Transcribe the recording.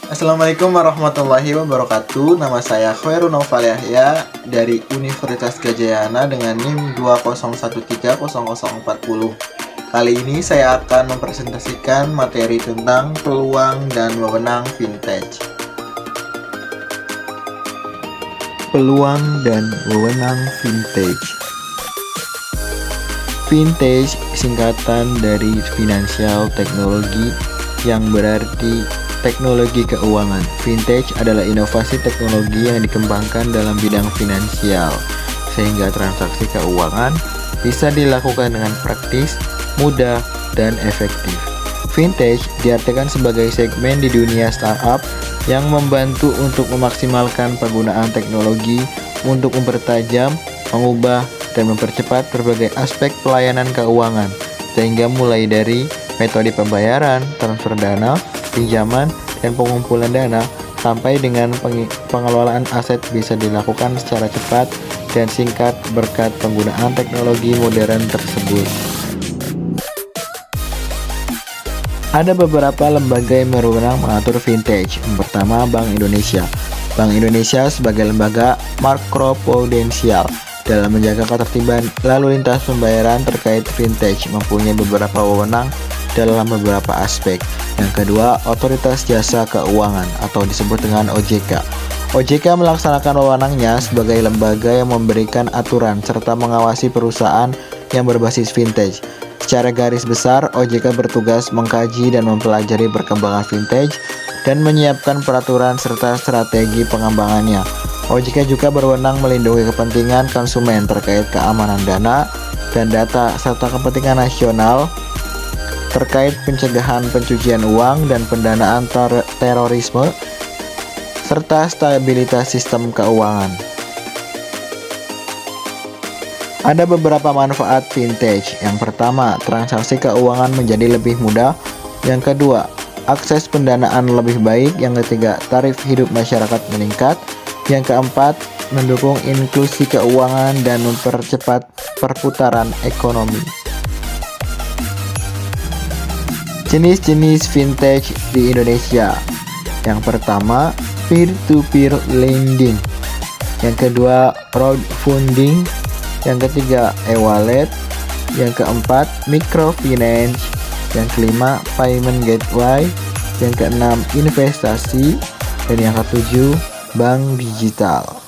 Assalamualaikum warahmatullahi wabarakatuh. Nama saya Khairul Naufal Yahya dari Universitas Gadjah Yana dengan NIM 201300440. Kali ini saya akan mempresentasikan materi tentang peluang dan wewenang vintage. Peluang dan wewenang vintage. Vintage singkatan dari Financial Technology yang berarti teknologi keuangan. Vintage adalah inovasi teknologi yang dikembangkan dalam bidang finansial, sehingga transaksi keuangan bisa dilakukan dengan praktis, mudah, dan efektif. Vintage diartikan sebagai segmen di dunia startup yang membantu untuk memaksimalkan penggunaan teknologi untuk mempertajam, mengubah, dan mempercepat berbagai aspek pelayanan keuangan, sehingga mulai dari metode pembayaran, transfer dana, pinjaman, dan pengumpulan dana, sampai dengan pengelolaan aset bisa dilakukan secara cepat dan singkat berkat penggunaan teknologi modern tersebut. Ada beberapa lembaga yang berwenang mengatur vintage. Yang pertama, Bank Indonesia. Bank Indonesia sebagai lembaga makroprudensial dalam menjaga ketertiban lalu lintas pembayaran terkait vintage mempunyai beberapa wewenang dalam beberapa aspek. Yang kedua, Otoritas Jasa Keuangan atau disebut dengan OJK. OJK melaksanakan wewenangnya sebagai lembaga yang memberikan aturan serta mengawasi perusahaan yang berbasis vintage. Secara garis besar, OJK bertugas mengkaji dan mempelajari perkembangan vintage dan menyiapkan peraturan serta strategi pengembangannya. OJK juga berwenang melindungi kepentingan konsumen terkait keamanan dana dan data serta kepentingan nasional terkait pencegahan pencucian uang dan pendanaan terorisme serta stabilitas sistem keuangan. Ada beberapa manfaat vintage. Yang pertama, transaksi keuangan menjadi lebih mudah. Yang kedua, akses pendanaan lebih baik. Yang ketiga, tarif hidup masyarakat meningkat. Yang keempat, mendukung inklusi keuangan dan mempercepat perputaran ekonomi. Jenis-jenis vintage di Indonesia. Yang pertama, peer-to-peer lending. Yang kedua, crowdfunding. Yang ketiga, e-wallet. Yang keempat, microfinance. Yang kelima, payment gateway. Yang keenam, investasi. Dan yang ketujuh, bank digital.